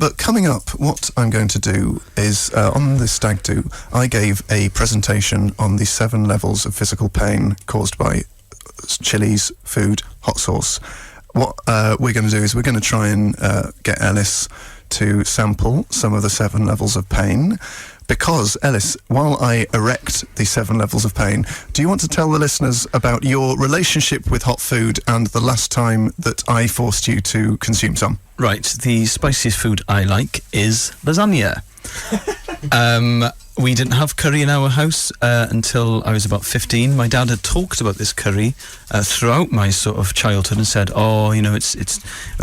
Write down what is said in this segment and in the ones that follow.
But coming up, what I'm going to do is, on this stag do, I gave a presentation on the 7 levels of physical pain caused by chilies, food, hot sauce. What we're going to do is we're going to try and get Elis to sample some of the 7 levels of pain. Because, Elis, while I erect the 7 levels of pain, do you want to tell the listeners about your relationship with hot food and the last time that I forced you to consume some? Right, the spiciest food I like is lasagna. We didn't have curry in our house until I was about 15. My dad had talked about this curry throughout my sort of childhood and said, oh, you know, it's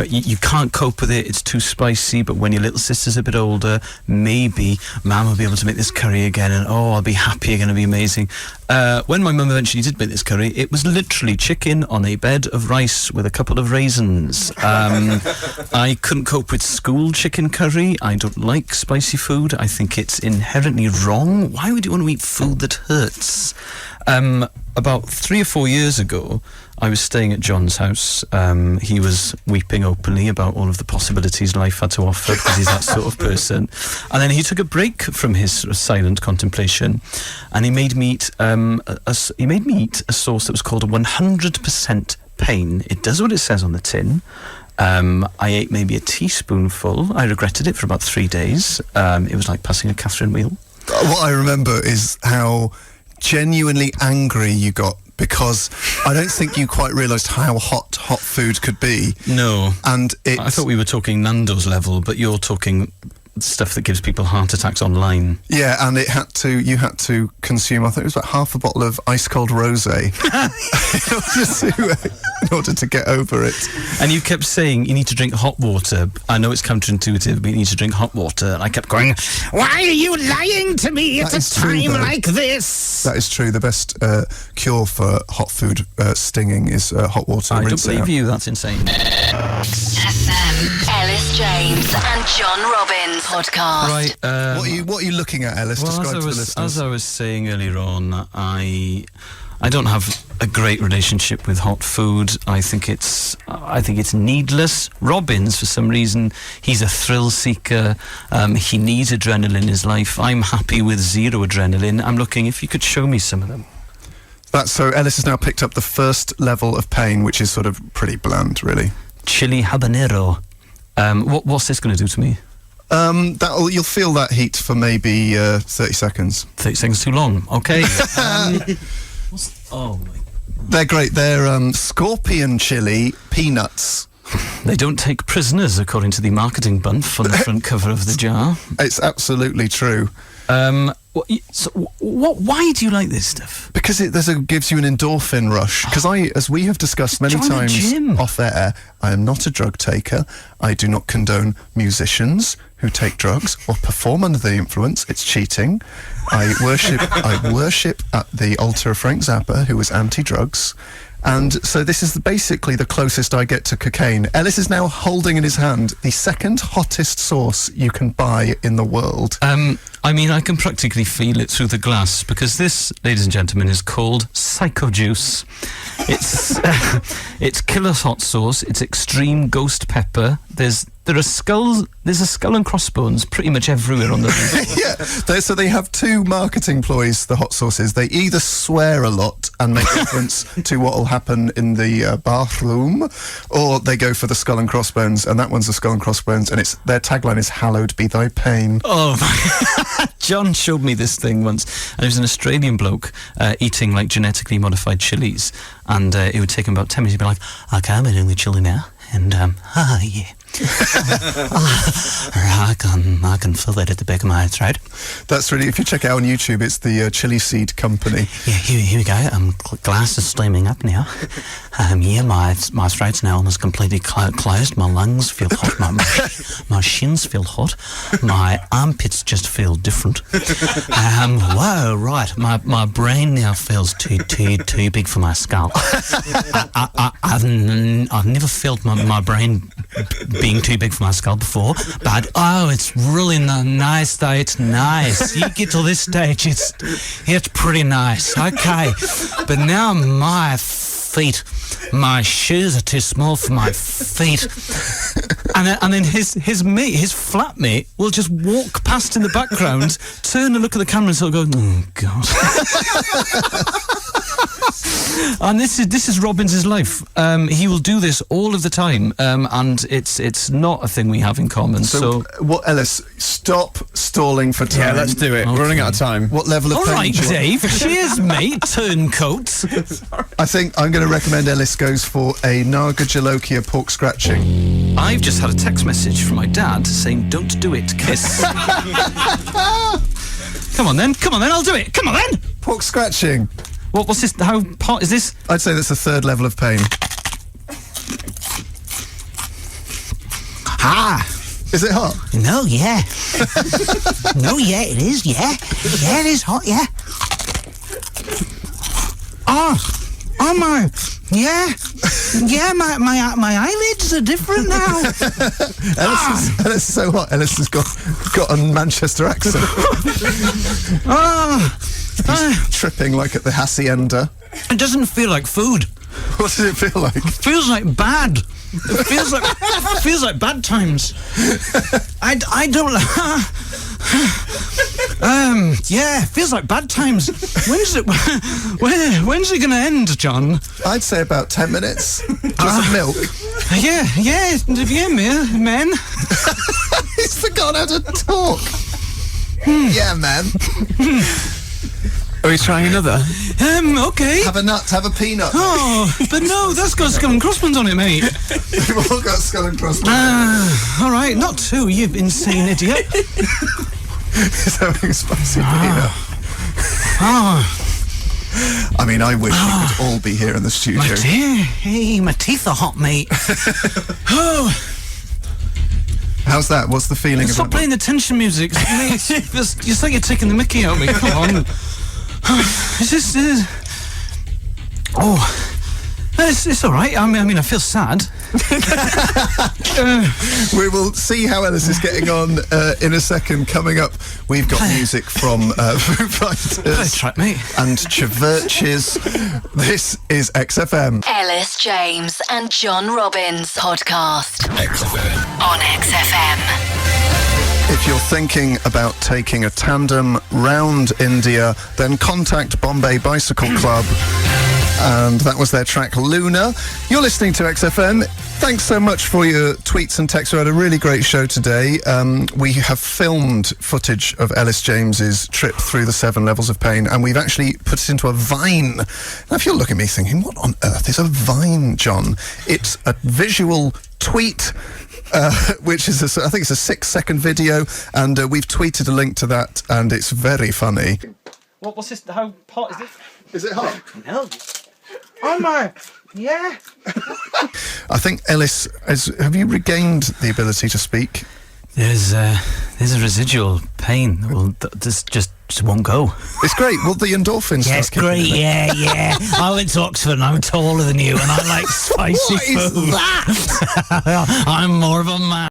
you can't cope with it, it's too spicy, but when your little sister's a bit older, maybe Mum will be able to make this curry again, and oh, I'll be happy again, it'll be amazing. When my mum eventually did make this curry, it was literally chicken on a bed of rice with a couple of raisins. I couldn't cope with school chicken curry. I don't like spicy food. I think it's inherently wrong. Why would you want to eat food that hurts? About 3 or 4 years ago, I was staying at John's house. He was weeping openly about all of the possibilities life had to offer because he's that sort of person. And then he took a break from his sort of silent contemplation, and he made me eat a sauce that was called a 100% pain. It does what it says on the tin. I ate maybe a teaspoonful. I regretted it for about 3 days. It was like passing a Catherine wheel. What I remember is how genuinely angry you got, because I don't think you quite realised how hot food could be. No. And I thought we were talking Nando's level, but you're talking stuff that gives people heart attacks online. Yeah, and you had to consume, I think it was about half a bottle of ice cold rosé in order to get over it. And you kept saying you need to drink hot water. I know it's counterintuitive, but you need to drink hot water. And I kept going, why are you lying to me at a time like this? That is true. The best cure for hot food stinging is hot water. I don't believe you. That's insane. FM, Elis James and John Robbins podcast. Right. What are you looking at, Elis? Well, Describe to the listeners. as I was saying earlier on, I don't have a great relationship with hot food. I think it's needless. Robbins, for some reason, he's a thrill seeker. He needs adrenaline in his life. I'm happy with 0 adrenaline. I'm looking if you could show me some of them. So Elis has now picked up the first level of pain, which is sort of pretty bland, really. Chili habanero. What's this going to do to me? You'll feel that heat for maybe 30 seconds. 30 seconds too long. Okay. They're great. They're scorpion chili peanuts. They don't take prisoners, according to the marketing bump on the front cover of the jar. It's absolutely true. Why do you like this stuff? Because it gives you an endorphin rush. Because as we have discussed many times off air, I am not a drug taker. I do not condone musicians who take drugs or perform under the influence. It's cheating. I worship at the altar of Frank Zappa, who was anti-drugs. And so this is basically the closest I get to cocaine. Elis is now holding in his hand the second hottest sauce you can buy in the world. I mean, I can practically feel it through the glass, because this, ladies and gentlemen, is called Psycho Juice. It's killer hot sauce. It's extreme ghost pepper. There's a skull and crossbones pretty much everywhere on the Yeah, so they have 2 marketing ploys, the hot sauces. They either swear a lot and make reference to what will happen in the bathroom, or they go for the skull and crossbones, and that one's the skull and crossbones, and their tagline is "Hallowed be thy pain." Oh my John showed me this thing once, and it was an Australian bloke eating like genetically modified chilies, and it would take him about 10 minutes. He'd be like, "Okay, I'm eating the chili now," and yeah. I can feel that at the back of my throat. That's really, if you check it out on YouTube, it's the Chili Seed Company. Yeah, here we go. Glass is steaming up now. My throat's now almost completely closed. My lungs feel hot. My shins feel hot. My armpits just feel different. Whoa, right. My brain now feels too big for my skull. I've never felt my brain being too big for my skull before, but it's really nice though. It's nice. You get to this stage, it's pretty nice. Okay, but now my feet, my shoes are too small for my feet. And then his mate, his flatmate, will just walk past in the background, turn and look at the camera and sort of go, oh, God. And this is Robbins' life. He will do this all of the time, and it's not a thing we have in common. So what, Elis? Stop stalling for time. Yeah, let's do it. Okay. We're running out of time. What level of all pain? right, do you want? Dave. Cheers, mate. Turncoats. I think I'm going to recommend Elis goes for a Naga Jalokia pork scratching. I've just had a text message from my dad saying, "Don't do it, kiss." Come on then, I'll do it. Come on then. Pork scratching. What's this? How hot is this? I'd say that's the third level of pain. Ah! Is it hot? No, yeah. No, yeah, it is, yeah. Yeah, it is hot, yeah. Oh my, yeah. Yeah, my eyelids are different now. Elis is so hot. Elis has got a Manchester accent. He's tripping like at the hacienda. It doesn't feel like food. What does it feel like? It feels like bad. It feels like bad times. I don't. Yeah, it feels like bad times. When's it going to end, John? I'd say about 10 minutes. Just of milk. Yeah. Have you heard me, men? He's forgotten how to talk. Yeah, man. Are we trying another? Okay. Have a nut, have a peanut. Oh, but no, that's got skull and crossbones on it, mate. We've all got skull and crossbones. All right, not two, you insane idiot. He's having a spicy peanut. Oh, I mean, I wish we could all be here in the studio. my dear. Hey, my teeth are hot, mate. Oh, How's that? What's the feeling stop of it? playing the tension music, mate. You think you're taking the mickey out of me. Come on. Is this? It's all right. I mean, I feel sad. We will see how Elis is getting on in a second. Coming up, we've got music from Foo Play a Fighters track, mate. and Chvrches. This is XFM. Elis James and John Robbins podcast. On XFM. If you're thinking about taking a tandem round India, then contact Bombay Bicycle Club. And that was their track Luna. You're listening to XFM. Thanks so much for your tweets and texts. We had a really great show today. We have filmed footage of Elis James's trip through the 7 levels of pain, and we've actually put it into a Vine. Now, if you're looking at me thinking, what on earth is a Vine, John? It's a visual tweet, which is, I think it's a 6-second video, and we've tweeted a link to that, and it's very funny. What's this? How hot is this? Is it hot? No. Oh my, yeah. I think Elis, have you regained the ability to speak? There's a residual pain. Well, this just won't go. It's great. Well, the endorphins. Yeah, it's great, yeah. I went to Oxford and I'm taller than you and I like spicy What is food. that? I'm more of a man.